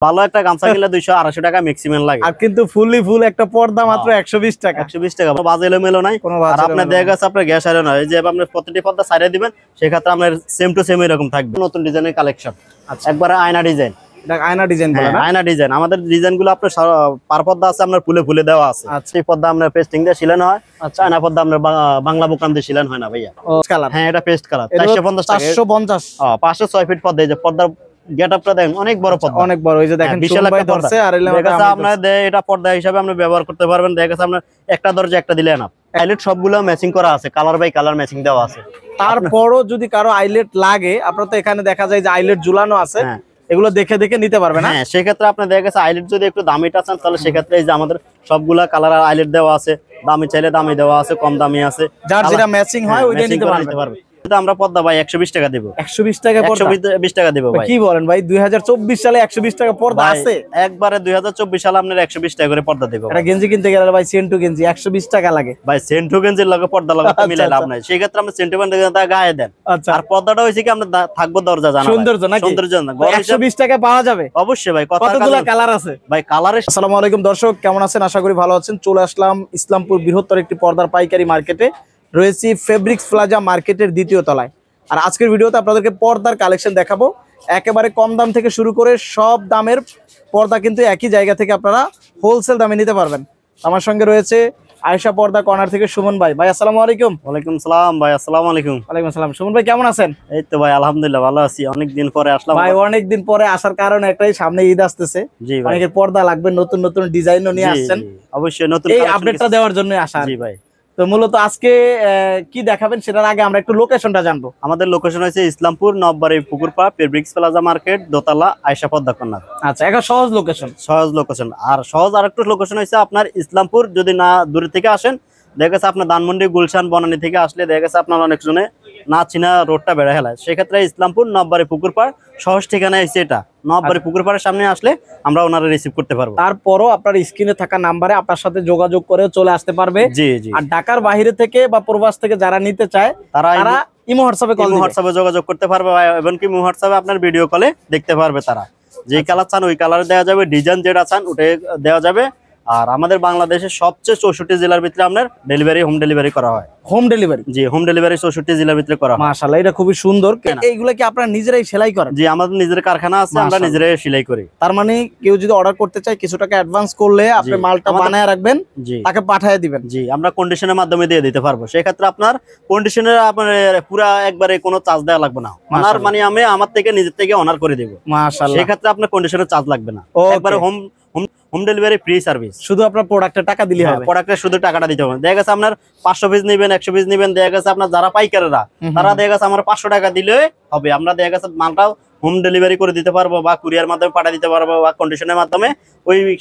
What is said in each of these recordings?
ভালো একটা গামছা কিনলে 200-250 টাকা ম্যাক্সিমাম লাগে। আর কিন্তু ফুল একটা পর্দা মাত্র 120 টাকা। 120 টাকা বাজে এলোমেলো নাই। আর আপনার দেখা গেছে আপনার গ্যাস আয়রন হয় যে আপনি প্রতিটি পর্দা সাইডে দিবেন, সেক্ষেত্রে আপনার সেম টু সেম এরকম থাকবে। নতুন ডিজাইনের কালেকশন, একবারে আয়না ডিজাইন। আয়না ডিজাইন বলে না? আয়না ডিজাইন। আমাদের ডিজাইনগুলো আপনার পার পর্দা আছে আপনার ফুলে দেওয়া আছে। এই পর্দা আপনার পেস্টিং দিয়ে সিলানো হয়। আয়না পর্দা আপনার বাংলা বোকাম দিয়ে সিলানো হয় না ভাইয়া। কালার, হ্যাঁ এটা পেস্ট কালার। 450 টাকা। 450। 506 ফিট পর্দা। এই যে পর্দার গেটআপটা দেখেন অনেক বড় পর্দা, অনেক বড়। এই যে দেখেন বিশাল একটা পর্দা। আর আপনার এটা পর্দা হিসাবে আপনি ব্যবহার করতে পারবেন। দেখা গেছে আপনার একটা দরজা একটা দিলে না। আইলেট সবগুলো ম্যাচিং করা আছে, কালার বাই কালার ম্যাচিং দেওয়া আছে। তারপরও যদি কারো আইলেট লাগে, আপনার তো এখানে দেখা যায় যে আইলেট ঝুলানো আছে, এগুলো দেখে নিতে পারবে না? হ্যাঁ, সেক্ষেত্রে আপনি দেখা গেছে আইলেট যদি একটু দামিটা চান তাহলে সেক্ষেত্রে এই যে আমাদের সবগুলা কালার আর আইলেট দেওয়া আছে। দামি চাইলে দামি দেওয়া আছে, কম দামি আছে, যার যেটা ম্যাচিং হয় ওইটা নিতে পারবে। আমরা পর্দা ভাই 120 টাকা দেব। 120 টাকা পর্দা? 120 টাকা দেব ভাই। কি বলেন ভাই, 2024 সালে 120 টাকা পর্দা আছে? একবারে 2024 সালে আপনার 120 টাকা করে পর্দা দেব। এটা গেঞ্জি কিনতে গেলে ভাই সেন্টু গেঞ্জি 120 টাকা লাগে ভাই। সেন্টু গেঞ্জির লগে পর্দা লাগাতে মিলে লাভ নাই। সেই ক্ষেত্রে আমরা সেন্টু গেঞ্জি গায়ে দেন। আর পর্দাটা হইছে কি আমরা থাকবো দরজা জানা সৌন্দর্য নাকি? সৌন্দর্য না। 120 টাকা পাওয়া যাবে অবশ্যই ভাই। কতগুলো কালার আছে ভাই? কালারে। আসসালামু আলাইকুম দর্শক, কেমন আছেন? আশা করি ভালো আছেন। চলে আসলাম ইসলামপুর বৃহত্তর একটি পর্দার পাইকারি মার্কেটে। রয়েছি ফেব্রিক্স প্লাজা মার্কেটের দ্বিতীয় তলায়। আর আজকের ভিডিওতে আপনাদেরকে পর্দার কালেকশন দেখাবো। একেবারে কম দাম থেকে শুরু করে সব দামের পর্দা কিন্তু একই জায়গা থেকে আপনারা হোলসেল দামে নিতে পারবেন। আমার সঙ্গে রয়েছে আয়েশা পর্দা কর্নার থেকে সুমন ভাই। ভাই আসসালামু আলাইকুম। ওয়ালাইকুম সালাম ভাই। আসসালামু আলাইকুম। ওয়ালাইকুম আসসালাম। সুমন ভাই কেমন আছেন? এই তো ভাই আলহামদুলিল্লাহ ভালো আছি। অনেকদিন পরে আসলাম ভাই। অনেকদিন পরে আসার কারণ একটাই, সামনে ঈদ আসতেছে, অনেকের পর্দা লাগবে, নতুন নতুন ডিজাইনও নিয়ে আসছেন। অবশ্যই নতুন এই আপডেটটা দেওয়ার জন্য আসা। জি ভাই। তো মূলত আজকে কি দেখাবেন সেটার আগে আমরা একটু লোকেশনটা জানবো। আমাদের লোকেশন হচ্ছে ইসলামপুর নববাড়ি পুকুরপাড় ফেব্রিক্স প্লাজা মার্কেট দোতলা আয়েশা পর্দা কর্নার। আচ্ছা, একটা সহজ লোকেশন। সহজ লোকেশন। আর সহজ আরেকটু লোকেশন হচ্ছে আপনার ইসলামপুর যদি না দূরে থেকে আসেন, দেখা গেছে আপনার ধানমন্ডি গুলশান বনানী থেকে আসলে দেখা গেছে আপনার অনেকজনে না চিনা রোডটা বেড়ে হেলায়। সেক্ষেত্রে ইসলামপুর নববাড়ি পুকুরপাড় সহজ ঠিকানা হচ্ছে এটা। নববাড়ি পুকুরপাড়ের সামনে আসলে আমরা ওনারা রিসিভ করতে পারবো। তারপরও আপনার স্ক্রিনে থাকা নাম্বারে আপনার সাথে যোগাযোগ করে চলে আসতে পারবে। জি জি। আর ঢাকার বাইরে থেকে বা প্রবাস থেকে যারা নিতে চায় তারা ইমো হোয়াটসঅ্যাপে যোগাযোগ করতে পারবে। এমনকি ইমো হোয়াটসঅ্যাপে আপনার ভিডিও কলে দেখতে পারবে। তারা যে কালার চান ওই কালার দেওয়া যাবে, ডিজাইন যেটা চান ওটাই দেওয়া যাবে। আর আমাদের বাংলাদেশের সবচেয়ে 64 জেলার ভিতরে আপনার হোম ডেলিভারি করা হয়। Home delivery? জি, হোম ডেলিভারি 64 জেলার ভিতরে করা হয়। মাশাআল্লাহ, এটা খুবই সুন্দর। এইগুলা কি আপনারা নিজেরাই সেলাই করেন? জি, আমাদের নিজের কারখানা আছে, আমরা নিজেরাই সেলাই করি। তার মানে কেউ যদি অর্ডার করতে চায় কিছু টাকা অ্যাডভান্স করলে আপনি মালটা বানায় রাখবেন, তাকে পাঠিয়ে দিবেন। জি, আমরা কন্ডিশনের মাধ্যমে দিয়ে দিতে পারবো। সেই ক্ষেত্রে আপনার কন্ডিশনের আপনার পুরা একবারে কোনো চার্জ দেওয়া লাগবে না। অনার মানে আমি আমার থেকে নিজের থেকে অনার করে দেব। মাশাআল্লাহ। সেই ক্ষেত্রে আপনার কন্ডিশনের চার্জ লাগবে না। একবারে হোম ডেলিভারি ফ্রি সার্ভিস। শুধু আপনার প্রোডাক্টের টাকা দিলে হবে। প্রোডাক্টের শুধু টাকাটা দিতে হবে। দেখা গেছে আপনার 500 পিস নেবেন, 100 পিস নেবেন, দেখা গেছে আপনার যারা পাইকাররা তারা দেখা গেছে আমার 500 টাকা দিলে হবে। আমরা দেখা গেছে মালটাও হোম ডেলিভারি করে দিতে পারবো বা কুরিয়ার মাধ্যমে পাঠিয়ে দিতে পারবো বা কন্ডিশনের মাধ্যমে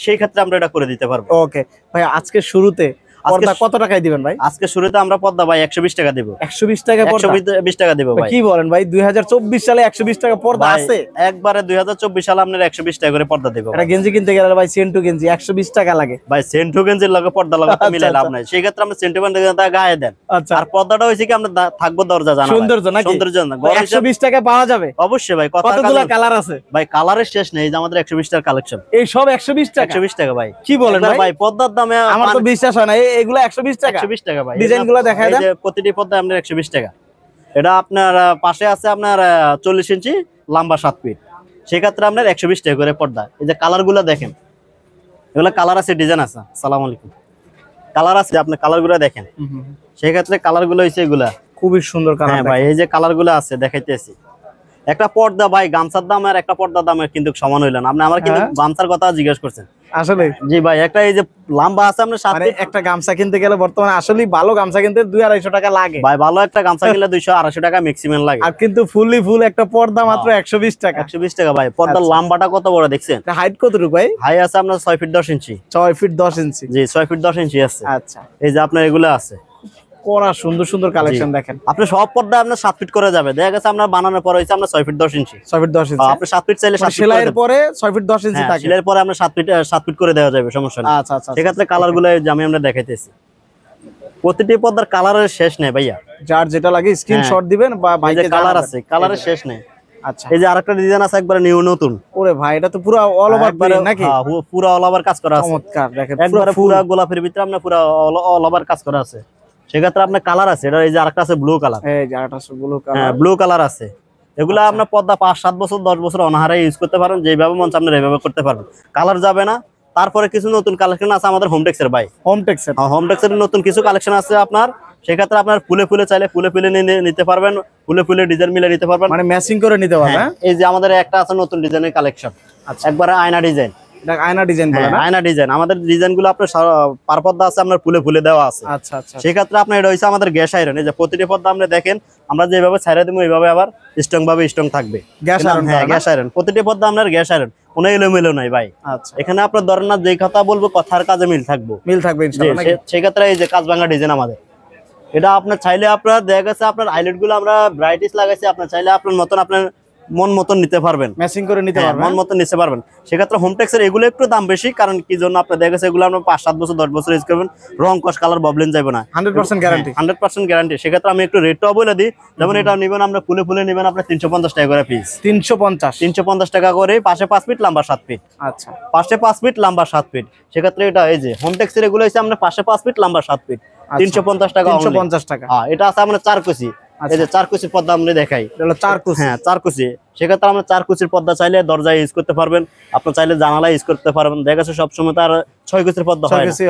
সেই ক্ষেত্রে আমরা এটা করে দিতে পারবো। ওকে ভাই, আজকে শুরুতে পর্দা কত টাকায় দিবেন ভাই? আজকে শুরুতে আমরা পর্দা ভাই 120 টাকা দেব। 120 টাকা পর্দা? 120 টাকা দেব ভাই। কি বলেন ভাই, 2024 সালে 120 টাকা পর্দা আছে? একবারে 2024 সালে আপনার 120 টাকা করে পর্দা দেব। এটা গেঞ্জি কিনতে গেলে ভাই সেন্টু গেঞ্জি 120 টাকা লাগে। ভাই সেন্টু গেঞ্জির লগে পর্দা লাগাতে মিলে লাভ নাই। সেই ক্ষেত্রে আমরা সেন্টু গেঞ্জি গায়ে দেন। আর পর্দাটা হইছে কি আমরা থাকবো দরজা জানা। সৌন্দর্য নাকি? সৌন্দর্য না। 120 টাকা পাওয়া যাবে? অবশ্যই ভাই। কতগুলো কালার আছে ভাই? কালারের শেষ নেই। যে আমাদের 120 টাকার কালেকশন, এই সব 120 টাকা? 120 টাকা ভাই। কি বলেন ভাই? পর্দার দামে আমার তো বিশ্বাস হয় না। এগুলো 120 টাকা? 120 টাকা ভাই। ডিজাইনগুলো দেখায় দেন। প্রতিটি পর্দা আপনার 120 টাকা। এটা আপনার পাশে আছে আপনার 40 ইঞ্চি লম্বা 7 ফিট। সেক্ষেত্রে আপনার 120 টাকা করে পর্দা। এই যে কালার গুলা দেখেন, এগুলো কালার আছে, ডিজাইন আছে। আসসালামু আলাইকুম। কালার আছে, আপনি কালার গুলা দেখেন। সেক্ষেত্রে কালার গুলো হয়েছে এগুলা খুবই সুন্দর কালার ভাই। এই যে কালার গুলো আছে দেখাইতেছি। একটা পর্দা ভাই গামছার দাম আর একটা পর্দার দাম কিন্তু সমান হইল না। আপনি আমার কিন্তু গামছার কথা জিজ্ঞেস করছেন আসলে? জি ভাই, একটা এই যে লম্বা আছে আপনার সাথে একটা গামছা কিনতে গেলে বর্তমানে আসলে ভালো গামছা কিনতে 200-250 টাকা লাগে ভাই। ভালো একটা গামছা কিনলে 200-250 টাকা ম্যাক্সিমাম লাগে। আর কিন্তু ফুল একটা পর্দা মাত্র 120 টাকা। 120 টাকা ভাই। পর্দার লম্বাটা কত বড় দেখছেন? হাইট কতটুকু ভাই? হাই আছে আপনার 6 ফিট 10 ইঞ্চি। 6 ফিট 10 ইঞ্চি? জি, 6 ফিট 10 ইঞ্চি আছে। আচ্ছা, এই যে আপনার এগুলো আছে কোরা সুন্দর কালেকশন দেখেন। আপনি সব পর্দা আপনার 7 ফিট করে যাবে। দেখা গেছে আপনার বানানোর পর হইছে আপনার 6 ফিট 10 ইঞ্চি। 6 ফিট 10 ইঞ্চি? আপনি 7 ফিট চাইলে 7 ফিট সেলাইয়ের পরে 6 ফিট 10 ইঞ্চি থাকে। সেলাইয়ের পরে আমরা 7 ফিট করে দেওয়া যাবে, সমস্যা নেই। আচ্ছা আচ্ছা। সেক্ষেত্রে কালার গুলো আমরা দেখাইতেছি। প্রতিটি পর্দার কালারের শেষ নেই ভাইয়া। যার যেটা লাগে স্ক্রিনশট দিবেন বা বাইরে কালার আছে, কালারের শেষ নেই। আচ্ছা এই যে আরেকটা ডিজাইন আছে একবারে নিউ নতুন। ওরে ভাই এটা তো পুরো অল ওভার প্রিন্ট নাকি? হ্যাঁ পুরো অল ওভার কাজ করা আছে, চমৎকার দেখেন একবারে পুরো গোলাপের ভিতরে আপনার পুরো অল ওভার কাজ করা আছে। সেক্ষেত্রে আপনার কালার আছে, এটা এই যে আরেকটা আছে ব্লু কালার, এই যে আরেকটা ব্লু হ্যাঁ কালার। ব্লু কালার আছে। এগুলা আপনার পর্দা 5-7 বছর 10 বছর অনাহারে ইউজ করতে পারেন, যেভাবে মন চায় আপনার এইভাবে করতে পারবেন, কালার যাবে না। তারপরে কিছু নতুন কালেকশন আছে আমাদের হোমটেক্সের ভাই, হোমটেক্সের। হোমটেক্সের নতুন কিছু কালেকশন আছে আপনার। সেক্ষেত্রে আপনার ফুলে ফুলে চাইলে ফুলে ফুলে নিতে পারবেন, ফুলে ফুলে ডিজাইন মিলে নিতে পারবেন, মানে ম্যাচিং করে নিতে পারবেন। হ্যাঁ, এই যে আমাদের একটা আছে নতুন ডিজাইনের কালেকশন, একবারে আয়না ডিজাইন। এটা আয়না ডিজাইন বলে না? আয়না ডিজাইন। আমাদের ডিজাইনগুলো আপনার পার পর্দা আছে আপনার ফুলে ফুলে দেওয়া আছে। আচ্ছা আচ্ছা। সেক্ষেত্রে আপনার এটা হইছে আমাদের গ্যাস আয়রন। এই যে প্রতিটি পর্দা আপনি দেখেন আমরা যেভাবে ছাইরা দেবো এইভাবে আবার স্ট্রং ভাবে স্ট্রং থাকবে। গ্যাস আয়রন, হ্যাঁ গ্যাস আয়রন, প্রতিটি পর্দা আপনার গ্যাস আয়রন, কোনো এলোমেলো নাই ভাই। আচ্ছা এখানে আপনার ধরেন না যে কথা বলবো কথার কাজে মিল থাকবো, মিল থাকবে ইনশাআল্লাহ নাকি? সেক্ষেত্রে এই যে কাজ ভাঙা ডিজাইন আমাদের, এটা আপনার চাইলে আপনার দেখা গেছে আপনার হাইলাইট গুলো আমরা ব্রাইটিস লাগাইছি, আপনার চাইলে আপনার মতন আপনার মন মতন নিতে পারবেন, ম্যাচিং করে নিতে পারবেন, মন মতন নিতে পারবেন। সেক্ষেত্রে হোমটেক্সের এগুলো একটু দাম বেশি, কারণ কি জন্য আপনার দেখা গেছে এগুলো আপনার 5-7 বছর 10 বছর ইউজ করবেন, রং কস কালার ববলেন যাবে না, 100% গ্যারান্টি। 100% গ্যারান্টি। সেক্ষেত্রে আমি একটু রেটটাও বলে দিই, যেমন এটা নেবেন আমরা ফুলে ফুলে নেবেন আপনার 350 টাকা করে পিস, 350 টাকা করে, পাশে 5 ফিট লম্বা 7 ফিট। আচ্ছা পাশে 5 ফিট লম্বা 7 ফিট। সেক্ষেত্রে এটা এই যে হোমটেক্সের এগুলো হচ্ছে আমরা পাশে 5 ফিট লম্বা 7 ফিট, 350 টাকা। 350 টাকা। হ্যাঁ এটা আছে আমরা 4 কুচি, এই যে 4 কুচির পর্দা আমরা দেখাই, এটা হলো 4 কুচি। হ্যাঁ 4 কুচি। সেক্ষেত্রে আমরা 4 কুচির পর্দা চাইলে দরজায় ইউজ করতে পারবেন, আপনি চাইলে জানালায় ইউজ করতে পারবেন। দেখা গেছে সবসময় তার 6 কুচির পর্দা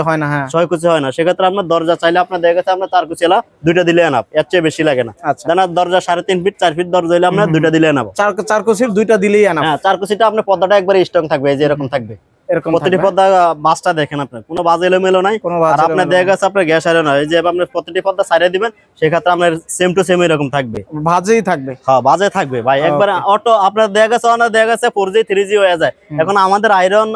হয় না, হ্যাঁ 6 কুচি হয় না। সেক্ষেত্রে আপনার দরজা চাইলে আপনার দেখা গেছে আপনার 4 কুচি এলা 2টা দিলে এনাফ, এর চেয়ে বেশি লাগে না। আচ্ছা জানা দরজা 3.5 ফিট 4 ফিট দরজা হইলে আমরা 2টা দিলে এনাফ। 4 কুচির 2টা দিলেই আনা। হ্যাঁ 4 কুচিটা আপনার পর্দাটা একবারে স্ট্রং থাকবে, এই যে এরকম থাকবে। এরকম প্রতিটি পর্দা বাসটা দেখেন আপনার কোনো বাজ এলোমেলো নাই, আর আপনার দেখা গেছে আপনার গ্যাস আয়রন হয়, এই যে আপনার প্রতিটি পর্দা সাইডে দিবেন, সেক্ষেত্রে আপনার সেম টু সেম এরকম থাকবে, ভাজেই থাকবে। হ্যাঁ বাজে থাকবে ভাই, একবার অটো আপনার দেখা গেছে অনেক দেখা গেছে 4G 3G হয়ে যায়। এখন আমাদের আয়রন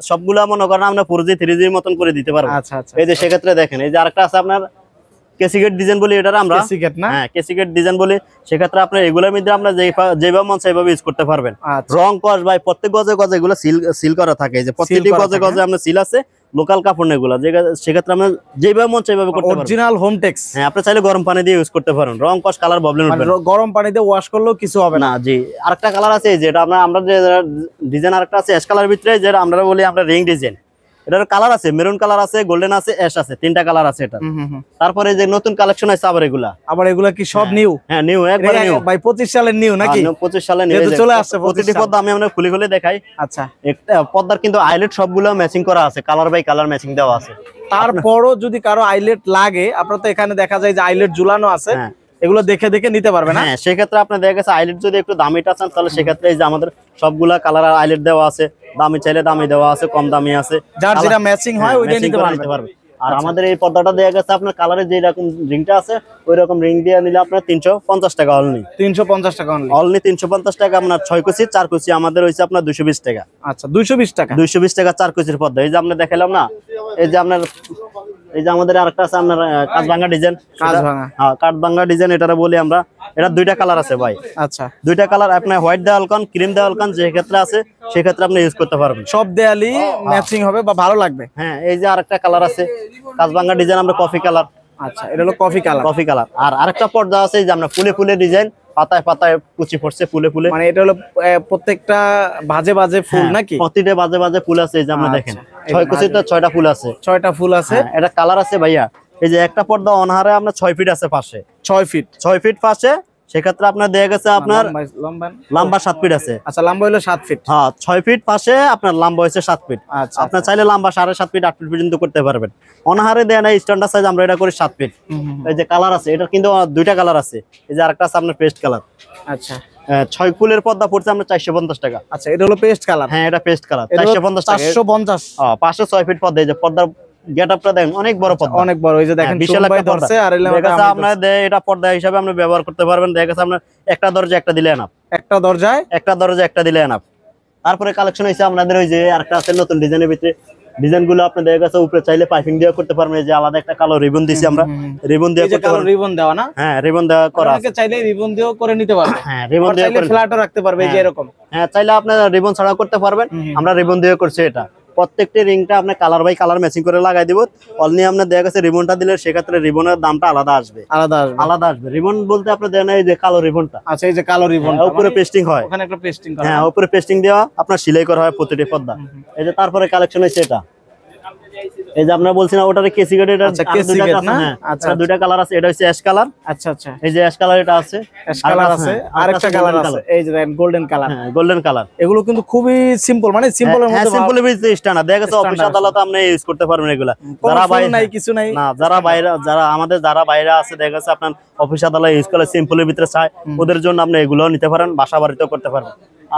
সবগুলা মনে করেন আমরা 4G 3G মতন করে দিতে পারবো। আচ্ছা আচ্ছা। এই যে সেক্ষেত্রে দেখেন এই যে আরেকটা আছে আপনার কেসিগেট ডিজাইন বলি, এটা আমরা কেসিগেট না? হ্যাঁ কেসিগেট ডিজাইন বলি। সেক্ষেত্রে আপনার এগুলোর মধ্যে আমরা যেভাবে মন সেইভাবে ইউজ করতে পারবেন। আচ্ছা। রং কস ভাই প্রত্যেক গজে গজে এগুলো সিল করা থাকে, এই যে প্রত্যেকটি গজে গজে আমরা সিল আছে, লোকাল কাপড় এগুলো, সেক্ষেত্রে আমরা যেভাবে মন সেইভাবে করতে পারবো। Original Hometex. হ্যাঁ আপনি চাইলে গরম পানি দিয়ে ইউজ করতে পারেন, রং কস কালার প্রবলেম হবে না, গরম পানি দিয়ে ওয়াশ করলেও কিছু হবে না। জি আরেকটা কালার আছে যেটা আমরা যে ডিজাইন আরেকটা আছে অ্যাশ কালার ভিতরে, যেটা আমরা বলি আমরা রিং ডিজাইন। এটার কালার আছে মেরুন কালার আছে, গোল্ডেন আছে, অ্যাশ আছে, 3টা কালার আছে এটা। তারপরে যে নতুন কালেকশন আছে আবার এগুলা, আবার এগুলা কি সব নিউ? হ্যাঁ নিউ, একবার নিউ ভাই 25 সালের নিউ নাকি? 25 সালে নিউ চলে আসছে। প্রতিটি পর্দা আমি আমরা খুলে খুলে দেখাই। আচ্ছা একটা পর্দার কিন্তু আইলেট সবগুলো ম্যাচিং করা আছে, কালার বাই কালার ম্যাচিং দেওয়া আছে। তারপরও যদি কারো আইলেট লাগে, আপনার তো এখানে দেখা যায় যে আইলেট ঝুলানো আছে, এগুলো দেখে দেখে নিতে পারবে না? হ্যাঁ সেক্ষেত্রে আপনি দেখা গেছে আইলেট যদি একটু দামিটা চান, তাহলে সেক্ষেত্রে এই যে আমাদের সবগুলা কালার আর আইলেট দেওয়া আছে, দামি চাইলে দামি দেওয়া আছে, কম দামি আছে, যার যেটা ম্যাচিং হয় ওইটা নিতে পারবে। আর আমাদের এই পর্দাটা দেয়া গেছে আপনার কালারে যে রকম রিংটা আছে ওই রকম রিং দিয়ে নিলে আপনার 350 টাকা অনলি। 350 টাকা অনলি 350 টাকা। আপনার 6 কুচি 4 কুচি আমাদের হইছে আপনার 220 টাকা। আচ্ছা 220 টাকা। 220 টাকা 4 কুচির পর্দা। এই যে আপনি দেখাইলাম না, এই যে আপনার এই যে আমাদের আরেকটা আছে আপনার কাঠভাঙা ডিজাইন, হ্যাঁ কাঠভাঙা ডিজাইন এটারে বলি আমরা। এটা 2টা কালার আছে ভাই। আচ্ছা 2টা কালার, আপনি হোয়াইট দেওয়াল কান ক্রিম দেওয়াল কান যে ক্ষেত্রে আছে সেক্ষেত্রে আপনি ইউজ করতে পারবেন, সব দেয়ালি ম্যাচিং হবে বা ভালো লাগবে। হ্যাঁ এই যে আরেকটা কালার আছে কাঠভাঙা ডিজাইন আমরা কফি কালার। আচ্ছা এটা হলো কফি কালার। Coffee colour. আর আরেকটা পর্দা আছে যে আমরা ফুলে ফুলে ডিজাইন, পাতায় পাতায় কুচি পড়ছে ফুলে ফুলে, মানে এটা হলো প্রত্যেকটা ভাজে ভাজে ফুল নাকি? প্রতিটা বাজে বাজে ফুল আছে, এই যে আমরা দেখেন 6 কুচিতে 6টা ফুল আছে, 6টা ফুল আছে। এটা কালার আছে ভাইয়া। এই যে একটা পর্দা অনহারে আপনার 6 ফিট আছে পাশে, 6 ফিট পাশে। সেক্ষেত্রে আপনার দেখা গেছে আপনার লম্বা 7 ফিট আছে। আচ্ছা লম্বা হলো 7 ফিট। হ্যাঁ 6 ফিট পাশে আপনার লম্বা হয়েছে 7 ফিট। আচ্ছা আপনার চাইলে লম্বা 7.5 ফিট 8 ফিট পর্যন্ত করতে পারবেন। অনাহারে দেয় না স্ট্যান্ডার্ড সাইজ আমরা এটা করি 7 ফিট। এই যে কালার আছে, এটার কিন্তু 2টা কালার আছে। এই যে আরেকটা আছে আপনার পেস্ট কালার। আচ্ছা 6 ফুলের পর্দা পড়ছে আমরা 450 টাকা। আচ্ছা এটা হলো পেস্ট কালার। হ্যাঁ এটা পেস্ট কালার 450 টাকা। 450। হ্যাঁ পাশে 6 ফিট পর্দা। এই যে পর্দার গেটআপটা দেখেন অনেক বড় পর্দা, অনেক বড়। এই যে দেখেন বিশাল ভাই ধরছে আর এলাম আপনার এটা পর্দা হিসাবে আপনি ব্যবহার করতে পারবেন। দেখা গেছে আপনার একটা দরজা একটা দিলে এনাফ, একটা দরজা একটা দিলে এনাফ। তারপরে কালেকশন হইছে আপনাদের ওই যে আরেকটা আছে নতুন ডিজাইনের ভিতরে, ডিজাইনগুলো আপনি দেখা গেছে উপরে চাইলে পাইপিং দিয়ে করতে পারবেন। এই যে আলাদা একটা কালো রিবন দিছি আমরা, রিবন দিয়ে করতে পারবেন। রিবন দেওয়া না? হ্যাঁ রিবন দেওয়া করা আছে। অনেকে চাইলে রিবন দিয়েও করে নিতে পারবে। হ্যাঁ রিবন দিয়ে চাইলে ফ্ল্যাটও রাখতে পারবে, এই যে এরকম। হ্যাঁ চাইলে আপনি রিবন ছাড়া করতে পারবেন, আমরা রিবন দিয়ে করছি এটা। প্রত্যেকটি রিংটা আপনি কালার বাই কালার ম্যাচিং করে লাগাই দিব। অনলি আপনার দেখা গেছে রিবনটা দিলে সেক্ষেত্রে রিবনের দামটা আলাদা আসবে। আলাদা আসবে রিবন বলতে আপনি দেন এই যে কালো রিবনটা। আচ্ছা, এই যে কালো রিবন উপরে পেস্টিং হয়, ওখানে একটা পেস্টিং করা। হ্যাঁ উপরে পেস্টিং দেওয়া আপনার সেলাই করা হয় প্রতিটি পর্দা। এই যে তারপরে কালেকশন হচ্ছে এটা, এই যে আপনারা বলছেন ওটারে কেসি গেট, এটা আচ্ছা দুইটা কালার আছে। এটা হচ্ছে অ্যাশ কালার। আচ্ছা আচ্ছা, এই যে অ্যাশ কালার এটা আছে, অ্যাশ কালার আছে, আরেকটা কালার আছে এই যে গোল্ডেন কালার। হ্যাঁ গোল্ডেন কালার। এগুলো কিন্তু খুবই সিম্পল, মানে সিম্পলের মধ্যে সিম্পল ভিতরে স্ট্যান্ডার্ড দেখা গেছে অফিস আদালতে আপনি ইউজ করতে পারবেন এগুলা। যারা বাইরে নাই কিছু নাই না, যারা বাইরে আছে দেখা গেছে আপনার অফিস আদালতে ইউজ করে সিম্পলের ভিতরে চাই, ওদের জন্য আপনি এগুলো নিতে পারেন, বাসা বাড়িতেও করতে পারবেন।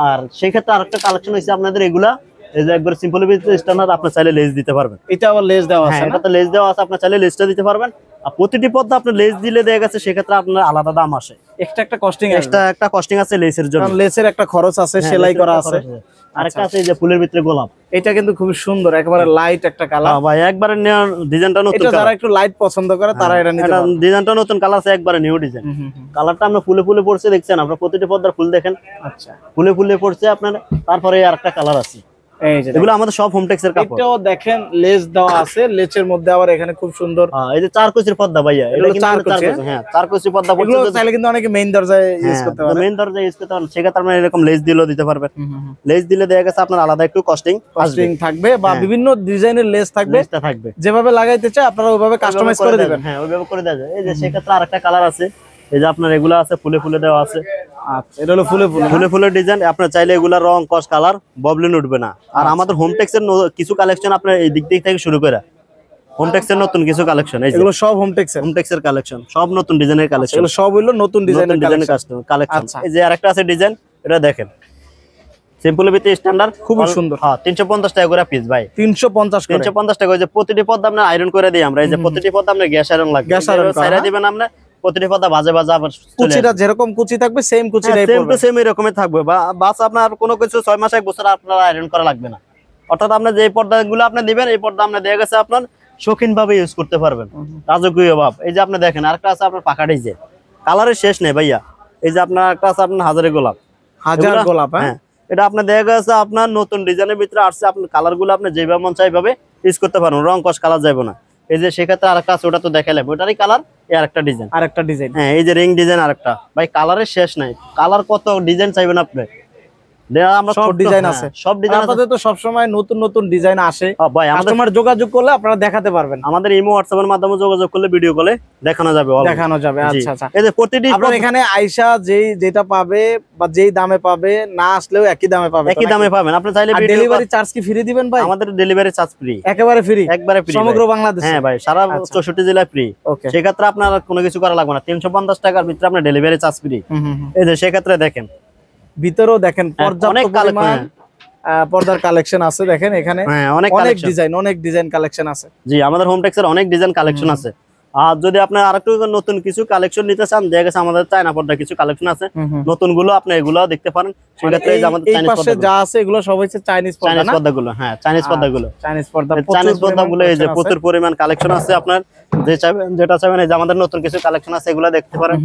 আর সেই ক্ষেত্রে আরেকটা কালেকশন হইছে আপনাদের এগুলা, এই যে একবার সিম্পল ভিতরে স্ট্যান্ডার্ড আপনি চাইলে লেস দিতে পারবেন। এটা আবার লেস দেওয়া আছে, এটা তো লেস দেওয়া আছে, আপনি চাইলে লেসটা দিতে পারবেন। আর প্রতিটি পর্দা আপনি লেস দিলে দেখা গেছে সেক্ষেত্রে আপনার আলাদা দাম আসে, এক্সট্রা একটা কস্টিং আছে লেসের জন্য, কারণ লেসের একটা খরচ আছে, সেলাই করা আছে। আরেকটা আছে এই যে ফুলের ভিতরে গোলাপ, এটা কিন্তু খুব সুন্দর, একেবারে লাইট একটা কালার ভাই, একবারে ডিজাইনটা নতুন। এটা যারা একটু লাইট পছন্দ করে তারা এটা নিতে পারে। ডিজাইনটা নতুন, কালার আছে একবারে নিউ ডিজাইন। কালারটা আমরা ফুলে ফুলে পড়ছে দেখছেন, আপনারা প্রতিটি পর্দার ফুল দেখেন। আচ্ছা, ফুলে ফুলে পড়ছে আপনার। তারপরে আরেকটা কালার আছে, এই যে এগুলো আমাদের সব হোমটেক্সের কাপড়। এটাও দেখেন লেস দেওয়া আছে, লেসের মধ্যে আবার এখানে খুব সুন্দর এই যে চার কুচির পর্দা ভাইয়া, এটা কিন্তু চার কুচি। হ্যাঁ চার কুচি পর্দা এগুলো চাইলে কিন্তু অনেকে মেইন দরজায় ইউজ করতে পারে, মেইন দরজায় ইউজ করতে পারেন। সেক্ষেত্রে আপনি এরকম লেস দিলেও দিতে পারবেন। লেস দিলে দেখা গেছে আপনার আলাদা একটু কস্টিং থাকবে, বা বিভিন্ন ডিজাইনের লেস থাকবে, যেভাবে লাগাইতে চাই আপনারা ওইভাবে কাস্টমাইজ করে দিবেন। হ্যাঁ ওইভাবে করে দেওয়া যায়। এই যে সেক্ষেত্রে আরেকটা কালার আছে, এই যে আপনার এগুলো আছে ফুলে ফুলে দেওয়া আছে। আচ্ছা, এটা হলো ফুলে ফুলে ডিজাইন। আপনার চাইলে এগুলা রং কস কালার ববলিন উঠবে না। আর আমাদের হোমটেক্সের কিছু কালেকশন আপনার এই দিক থেকে শুরু করে হোমটেক্সের নতুন কিছু কালেকশন, এগুলো সব হোমটেক্সের কালেকশন, সব নতুন ডিজাইনের কালেকশন, এগুলো সব হলো নতুন ডিজাইনের কালেকশন। এই যে আরেকটা আছে ডিজাইন, এটা দেখেন সিম্পল ভিতরে স্ট্যান্ডার্ড, খুব সুন্দর। হ্যাঁ 350 টাকা করে পিস ভাই, 350 টাকা। যে প্রতিটি পর্দা আপনি আয়রন করে দিই আমরা। এই যে প্রতিটি পর্দা আপনি গ্যাস আয়রন লাগবে, গ্যাস আয়রন ছাইরা দিবেন আপনি। প্রতিটি পর্দা বাজে আবার কুচিটা যেরকম কুচি থাকবে সেম কুচিটাই পড়বে, সেম এরকমই থাকবে। বাস আপনার কোনো কিছু 6 মাস 1 বছর আপনার আয়রন করা লাগবে না। অর্থাৎ আপনি যে পর্দাগুলো আপনি দিবেন, এই পর্দা আপনি দেখা গেছে আপনার শৌখিন ভাবে ইউজ করতে পারবেন, রাজকীয় ভাব। এই যে আপনি দেখেন আরেকটা আছে আপনার পাকা ডিজাইন, কালারের শেষ নেই ভাইয়া। এই যে আপনার একটা আছে আপনার হাজার গোলাপ। হ্যাঁ এটা আপনার দেখা গেছে আপনার নতুন ডিজাইনের ভিতরে আসছে। আপনার কালারগুলো আপনি যেভাবে মন চাই ভাবে ইউজ করতে পারবেন, রং কস কালার যাবে না। এই যে সেক্ষেত্রে আরেকটা আছে, ওটা তো দেখালাম, ওটারই কালার। এই আরেকটা ডিজাইন, হ্যাঁ এই যে রিং ডিজাইন আরেকটা। ভাই কালারের শেষ নাই, কালার কত ডিজাইন চাইবেন আপনি, সব ডিজাইন আছে। সব ডিজাইন আপনাদের তো সব সময় নতুন নতুন ডিজাইন আসে ভাই, কাস্টমার যোগাযোগ করলে আপনারা দেখাতে পারবেন। আমাদের ইমো হোয়াটসঅ্যাপ এর মাধ্যমে যোগাযোগ করলে ভিডিও কলে দেখানো যাবে। আচ্ছা আচ্ছা, এই যে প্রতিটি আপনারা এখানে আয়শা যেটা পাবে বা যেই দামে পাবে, না আসলেও একই দামে পাবেন। আপনি চাইলে ডেলিভারি চার্জ কি ফ্রি দিবেন ভাই? আমাদের ডেলিভারি চার্জ ফ্রি, একেবারে ফ্রি সমগ্র বাংলাদেশে। হ্যাঁ ভাই, সারা 64 জেলায় ফ্রি। সেক্ষেত্রে আপনার কোনো কিছু করা লাগবে না, 350 টাকার ভিতরে আপনার ডেলিভারি চার্জ ফ্রি। এই যে সেক্ষেত্রে দেখেন ভিতরেও দেখেন পর্যাপ্ত পরিমাণ পর্দার কালেকশন আছে। দেখেন এখানে অনেক ডিজাইন কালেকশন আছে। জি, আমাদের হোমটেক্সের অনেক ডিজাইন কালেকশন আছে। আর যদি আপনি আরেকটু নতুন কিছু কালেকশন নিতে চান, দেখা গেছে আমাদের চায়না পর্দা কিছু কালেকশন আছে নতুন গুলো, আপনি এগুলো দেখতে পারেন। সেক্ষেত্রে আমাদের চাইনিজ পর্দা যা আছে এগুলো সব হচ্ছে চাইনিজ পর্দাগুলো। হ্যাঁ চাইনিজ পর্দাগুলো এই যে প্রচুর পরিমাণ কালেকশন আছে। আপনার যেটা চাইবেন, এই যে আমাদের নতুন কিছু কালেকশন আছে, এগুলো দেখতে পারেন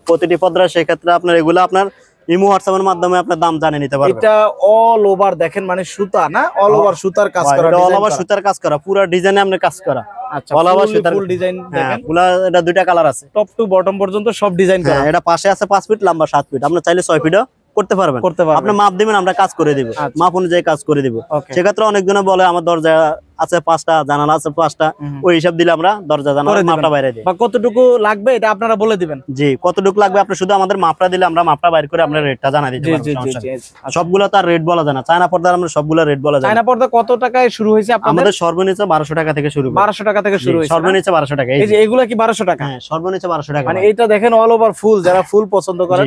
প্রতিটি পর্দা। সেক্ষেত্রে আপনার এগুলো আপনার ইমো হোয়াটসঅ্যাপ এর মাধ্যমে আপনার দাম জানিয়ে নিতে পারবেন। এটা অল ওভার দেখেন, মানে সুতা না, অল ওভার সুতার কাজ করা, অল ওভার সুতার কাজ করা, পুরো ডিজাইনে আপনি কাজ করা। আচ্ছা, অল ওভার সুতার ফুল ডিজাইন দেখেন। পুরো এটা দুইটা কালার আছে, টপ টু বটম পর্যন্ত সব ডিজাইন করা। এটা পাশে আছে 5 ফিট, লম্বা 7 ফিট। আপনি চাইলে 6 ফিটও করতে পারবেন। আপনি মাপ দিবেন, আমরা কাজ করে দিব, মাপ অনুযায়ী কাজ করে দিব। সেক্ষেত্রে অনেকজনে বলে আমার দরজা আছে 5টা, জানালা আছে 5টা, ওই হিসাব দিলে আমরা দরজা জানালা মাপটা বাইরে দিই। বা কতটুকু লাগবে এটা আপনারা বলে দিবেন। জি, কতটুকু লাগবে আপনি শুধু আমাদের মাপটা দিলে আমরা মাপটা বাইরে করে আপনার রেটটা জানা দিতে পারবো। সবগুলো তার রেট বলা যায় না, চায়না পর্দার আমরা সবগুলো রেট বলা যায়। চায়না পর্দা কত টাকায় শুরু হয়েছে আপনাদের? আমাদের সর্বনিম্ন 1200 টাকা থেকে শুরু। 1200 টাকা থেকে শুরু হয়েছে, সর্বনিম্ন 1200 টাকা। এই যে এগুলা কি 1200 টাকা? হ্যাঁ সর্বনিম্ন 1200 টাকা। মানে এটা দেখেন অল ওভার ফুল, যারা ফুল পছন্দ করেন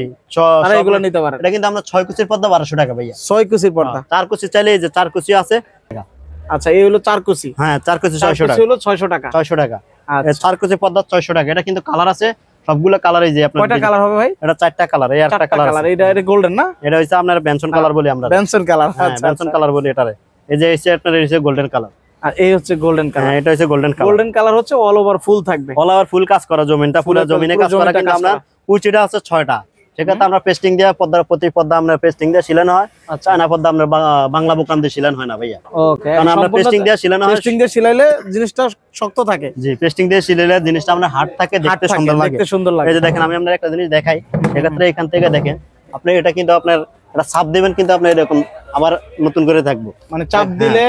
তারা এগুলো নিতে পারেন। এটা কিন্তু আমরা 6 কুচির পর্দা 1200 টাকা ভাইয়া। 6 কুচির পর্দা, 4 কুচি চাইলে এই যে 4 কুচি আছে। আচ্ছা, এই হলো 4 কুচি। হ্যাঁ 4 কুচি 600 টাকা। হলো 600 টাকা। 600 টাকা। আচ্ছা, 4 কুচি পর্দা 600 টাকা। এটা কিন্তু কালার আছে সবগুলো কালার। এই যে আপনার কয়টা কালার হবে ভাই? এটা 4টা কালার। এই 8টা কালার। এটা গোল্ডেন না? এটা হইছে আপনার বেনসন কালার বলি আমরা। বেনসন কালার, আচ্ছা বেনসন কালার বলি এটারে। এই যে হইছে আপনার হইছে গোল্ডেন কালার। আর এই হচ্ছে গোল্ডেন কালার। হ্যাঁ এটা হইছে গোল্ডেন কালার। গোল্ডেন কালার হচ্ছে অল ওভার ফুল থাকবে, অল ওভার ফুল কাজ করা, জমিনটা পুরো জমিনে কাজ করা। কিন্তু আমরা কুচিটা আছে 6টা, সেক্ষেত্রে আমরা পেস্টিং দিয়ে পর্দার প্রতি পর্দা আমরা পেস্টিং দিয়ে সিলানো হয়। চায়না পর্দা আমরা বাংলা বোকাম দিয়ে সিলানো হয় না ভাইয়া। ওকে, কারণ আমরা পেস্টিং দিয়ে সিলানো হয়। পেস্টিং দিয়ে সিলাইলে জিনিসটা শক্ত থাকে। জি, পেস্টিং দিয়ে সিলাইলে জিনিসটা আমরা হার্ড থাকে, দেখতে সুন্দর লাগে। দেখতে সুন্দর লাগে। এই যে দেখেন, আমি আপনাদের একটা জিনিস দেখাই। সেক্ষেত্রে এখান থেকে দেখেন আপনি, এটা কিন্তু আপনার এটা চাপ দিবেন কিন্তু আপনি এরকম আবার নতুন করে থাকবো, মানে চাপ দিলে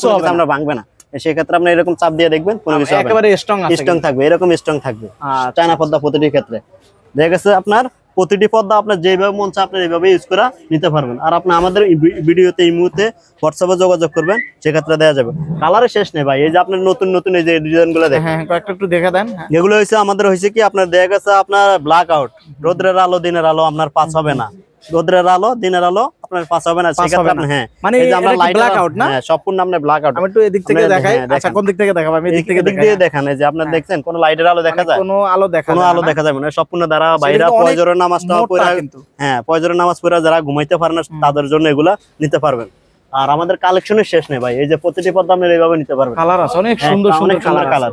কোনো কিছু আমরা ভাঙবে না। সেক্ষেত্রে আপনি এরকম চাপ দিয়ে দেখবেন কোনো কিছু একেবারে স্ট্রং আছে, স্ট্রং থাকবে, এরকম স্ট্রং থাকবে। চায়না পর্দা প্রতিটি ক্ষেত্রে দেখা গেছে আপনার প্রতিটি পর্দা আপনার যেভাবে মন চায় আপনি এইভাবে ইউজ করা নিতে পারবেন। আর আপনি আমাদের ভিডিওতে এই মুহূর্তে হোয়াটসঅ্যাপে যোগাযোগ করবেন, সেক্ষেত্রে দেওয়া যাবে। কালারের শেষ নেই ভাই। এই যে আপনার নতুন নতুন এই যে ডিজাইন গুলো দেখেন, হ্যাঁ কয়েকটা একটু দেখা দেন। এগুলো হয়েছে আমাদের হয়েছে কি আপনার দেখা গেছে আপনার ব্ল্যাক আউট, রোদ্রের আলো দিনের আলো আপনার পাঁচ হবে না, রোদ্রের আলো দিনের আলো আপনার পাঁচ হবে না। সেক্ষেত্রে আপনি হ্যাঁ, মানে এই যে আমরা লাইট ব্ল্যাক আউট না, সম্পূর্ণ আপনি ব্ল্যাক আউট। আমি একটু এদিক থেকে দেখাই। আচ্ছা, কোন দিক থেকে দেখাবো? আমি এদিক থেকে দেখান। এই যে আপনার দেখছেন কোনো লাইটের আলো দেখা যায়? কোনো আলো দেখা যাবে না, সম্পূর্ণ দ্বারা বাইরে ফজরের নামাজটা পড়া, হ্যাঁ ফজরের নামাজ পড়া যারা ঘুমাইতে পারে না তাদের জন্য এগুলা নিতে পারবেন। আর আমাদের কালেকশনের শেষ নেই ভাই। এই যে প্রতিটি পর্দা আপনি এইভাবে নিতে পারবেন। কালার আছে অনেক সুন্দর সুন্দর কালার।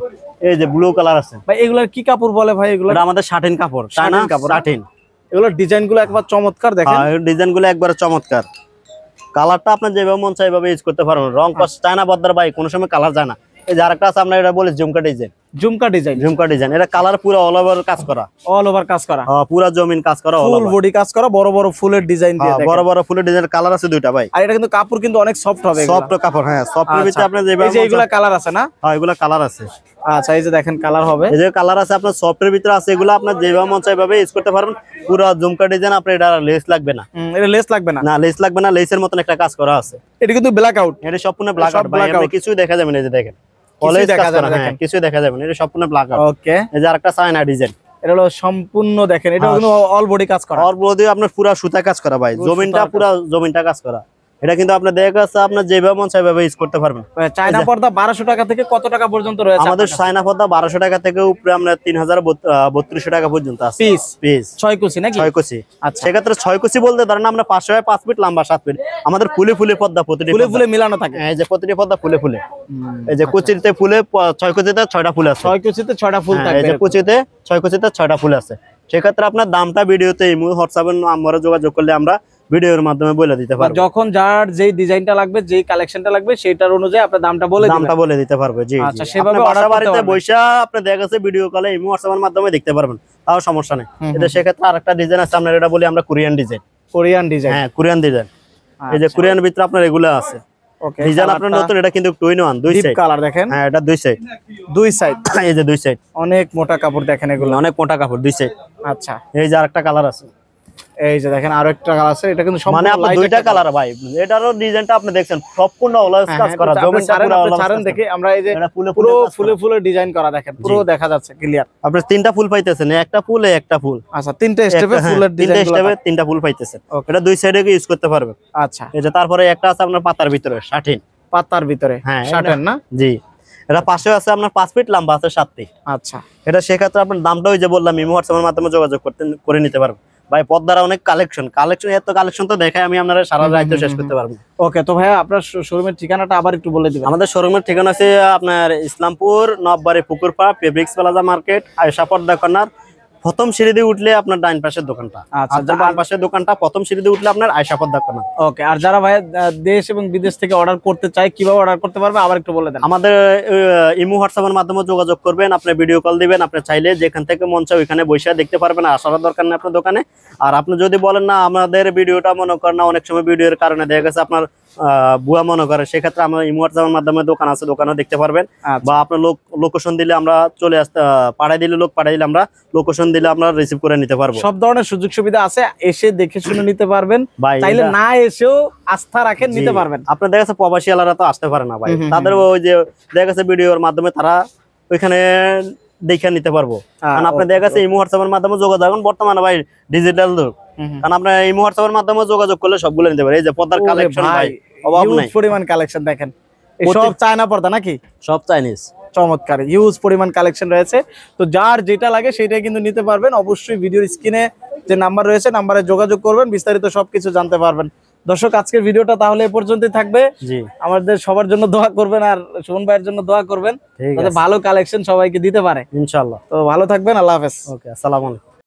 এই যে ব্লু কালার আছে ভাই, এগুলার কি কাপড় বলে ভাই? এগুলো আমাদের শাটিন কাপড়, শাটিন কাপড়, শাটিন। এগুলোর ডিজাইন গুলো একবার চমৎকার, দেখেন ডিজাইন গুলো একবারে চমৎকার। কালারটা আপনার যেভাবে মন চায় এইভাবে ইউজ করতে পারবেন। রং কস চায়না পর্দার ভাই কোনো সময় কালার যায় না। এই যে আরেকটা আছে আমরা এটা বলি ঝুমকা ডিজাইন। ঝুমকা ডিজাইন, এটা কালার পুরো অল ওভার কাজ করা, পুরো জমিন কাজ করা, ফুল বডি কাজ করা, বড় বড় ফুলের ডিজাইন দিয়ে, বড় বড় ফুলের ডিজাইন। কালার আছে দুইটা ভাই। আর এটা কিন্তু কাপড় কিন্তু অনেক সফট হবে, সফট কাপড়। হ্যাঁ, সফটের ভিতরে আপনি যেভাবে, এই যে এগুলা কালার আছে না? হ্যাঁ, এগুলা কালার আছে। আচ্ছা, এই যে দেখেন কালার হবে, এই যে কালার আছে আপনার সফটের ভিতরে আছে। এগুলো আপনার যেভাবে মন চায় এইভাবে ইউজ করতে পারবেন। পুরো ঝুমকা ডিজাইন। আপনার এটা লেস লাগবে না। এটা লেস লাগবে না? না, লেস লাগবে না। লেসের মতন একটা কাজ করা আছে। এটা কিন্তু ব্ল্যাক আউট, এটা সম্পূর্ণ ব্ল্যাক আউট ভাই। আপনি কিছুই দেখা যাবে না। এই যে দেখেন, কিছুই দেখা যাবে না। হ্যাঁ, কিছুই দেখা যাবে না। এটা সম্পূর্ণ ব্ল্যাক আউট। ওকে, এই যে আরেকটা চায়না ডিজাইন। এটা হলো সম্পূর্ণ, দেখেন এটা কিন্তু অল বডি কাজ করা, অল বডি আপনার পুরো সুতা কাজ করা ভাই। জমিনটা কাজ করা। এটা কিন্তু আপনার দেখা যাচ্ছে আপনার যেভাবে মন চায় সেভাবে ইউজ করতে পারবেন। চায়না পর্দা 1200 টাকা থেকে কত টাকা পর্যন্ত রয়েছে আমাদের? চায়না পর্দা 1200 টাকা থেকে উপরে আমরা 3032 টাকা পর্যন্ত আছে পিস 6 কুচি নাকি? 6 কুচি। আচ্ছা, সেক্ষেত্রে 6 কুচি বলতে ধরেন আমরা 5 ফিট লম্বা 7 ফিট। আমাদের ফুলে ফুলে পর্দা, প্রতিটি ফুলে মিলানো থাকে। এই যে প্রতিটি পর্দা ফুলে ফুলে। এই যে কুচিতে ফুলে 6 কুচিতে 6টা ফুল আছে। 6 কুচিতে 6টা ফুল থাকবে। এই যে কুচিতে 6 কুচিতে 6টা ফুল আছে। সেক্ষেত্রে আপনার দামটা ভিডিওতে এই হোয়াটসঅ্যাপের নম্বরে যোগাযোগ করলে আমরা ভিডিওর মাধ্যমে বলে দিতে পারবো। যখন যার যেই ডিজাইনটা লাগবে, যেই কালেকশনটা লাগবে, সেটার অনুযায়ী আপনার দামটা বলে দিতে পারবো। জি, আচ্ছা, সেভাবে অর্ডার বাড়িতে বৈশা আপনি দেখা গেছে ভিডিও কলে এই হোয়াটসঅ্যাপের মাধ্যমে দেখতে পারবেন, তাও সমস্যা নেই। এটা সেক্ষেত্রে আরেকটা ডিজাইন আছে আপনার, এটা বলি আমরা কোরিয়ান ডিজাইন। হ্যাঁ, কোরিয়ান ডিজাইন। এই যে কোরিয়ান ভিতরে আপনার এগুলো আছে। ওকে, ডিজাইন আপনার নতুন। এটা কিন্তু 2 in 1, দুই সাইড কালার দেখেন। হ্যাঁ, এটা দুই সাইড। এই যে দুই সাইড অনেক মোটা কাপড়, দেখেন এগুলো অনেক মোটা কাপড়, দুই সাইড। আচ্ছা, এই যে আরেকটা কালার আছে। এই যে দেখেন আরো একটা কালার আছে। এটা কিন্তু মানে আপনার দুইটা কালার ভাই। এটারও ডিজাইনটা আপনি দেখছেন সম্পূর্ণ অলওয়েজ কাজ করা, জমিনটা পুরো অলওয়েজ ছাড়েন দেখি আমরা। এই যে পুরো ফুলে ডিজাইন করা, দেখেন পুরো দেখা যাচ্ছে ক্লিয়ার। আপনি তিনটা ফুল পাইতেছেন, একটা ফুল একটা ফুল। আচ্ছা, তিনটা স্টেপে ফুলের ডিজাইন, তিনটা স্টেপে তিনটা ফুল পাইতেছেন। এটা দুই সাইডে ইউজ করতে পারবেন। আচ্ছা, এই যে তারপরে একটা আছে আপনার পাতার ভিতরে, শাটিন পাতার ভিতরে। হ্যাঁ, শাটিন না? জি। এটা পাশে আছে আপনার 5 ফিট লম্বা আছে 7 ফিট। আচ্ছা, এটা সেক্ষেত্রে আপনার দামটা ওই যে বললাম ইমো হোয়াটসঅ্যাপের মাধ্যমে যোগাযোগ করে নিতে পারবেন ভাই। পর্দার অনেক কালেকশন, এত কালেকশন তো দেখাই আমি আপনারা সারা রাত শেষ করতে পারবো। ওকে, তো ভাই আপনার শোরুমের ঠিকানাটা আবার একটু বলে দিবেন। আমাদের শোরুমের ঠিকানা আছে আপনার Islampur নববাড়ি পুকুরপাড় fabrics plaza market, Ayesha পর্দা কর্নার। প্রথম সিঁড়ি দিয়ে উঠলে আপনার ডান পাশের দোকানটা। আচ্ছা, বাম পাশের দোকানটা প্রথম সিঁড়ি দিয়ে উঠলে আপনার আয়েশা পর্দা কর্নার। ওকে, আর যারা ভাই দেশ এবং বিদেশ থেকে অর্ডার করতে চায় কিভাবে অর্ডার করতে পারবে আবার একটু বলে দেন। আমাদের ইমো হোয়াটসঅ্যাপের মাধ্যমে যোগাযোগ করবেন, আপনি ভিডিও কল দিবেন। আপনি চাইলে যেখান থেকে মন চায় ওইখানে বসে দেখতে পারবেন, আসার দরকার নেই আপনার দোকানে। আর আপনি যদি বলেন না আমাদের ভিডিওটা মনে করেন না, অনেক সময় ভিডিওর কারণে দেখা গেছে আপনার বুয়া মনে করে, সেক্ষেত্রে আমরা ইমো হোয়াটসঅ্যাপের মাধ্যমে দোকান আছে, দোকানে দেখতে পারবেন। বা আপনার লোকেশন দিলে আমরা চলে আসতে পাঠাই দিলে, আমরা লোকেশন দিলে আমরা রিসিভ করে নিতে পারবো। সব ধরনের সুযোগ সুবিধা আছে, এসে দেখে শুনে নিতে পারবেন। চাইলে না এসেও আস্থা রাখেন, নিতে পারবেন। আপনার দেখা গেছে প্রবাসী আলারা তো আসতে পারে না ভাই, তাদের ওই যে দেখা গেছে ভিডিওর মাধ্যমে তারা ওইখানে দেখে নিতে পারবো। কারণ আপনি দেখা গেছে ইমো হোয়াটসঅ্যাপের মাধ্যমে যোগাযোগ, বর্তমানে ভাই ডিজিটাল যুগ, কারণ আপনার ইমো হোয়াটসঅ্যাপের মাধ্যমে যোগাযোগ করলে সবগুলো নিতে পারে। এই যে পর্দার কালেকশন ভাই, অভাব নাই, পরিমাণ কালেকশন দেখেন। সব চায়না পর্দা নাকি? সব চাইনিজ। চমৎকার, হিউজ পরিমাণ কালেকশন রয়েছে। তো যার যেটা লাগে সেটাই কিন্তু নিতে পারবেন। অবশ্যই ভিডিওর স্ক্রিনে যে নাম্বার রয়েছে, নাম্বারে যোগাযোগ করবেন, বিস্তারিত সবকিছু জানতে পারবেন। দর্শক, আজকের ভিডিওটা তাহলে এ পর্যন্তই থাকবে। জি, আমাদের সবার জন্য দোয়া করবেন, আর সুমন ভাইয়ের জন্য দোয়া করবেন যাতে ভালো কালেকশন সবাইকে দিতে পারে ইনশাআল্লাহ। তো ভালো থাকবেন, আল্লাহ হাফেজ। ওকে, আসসালামু আলাইকুম।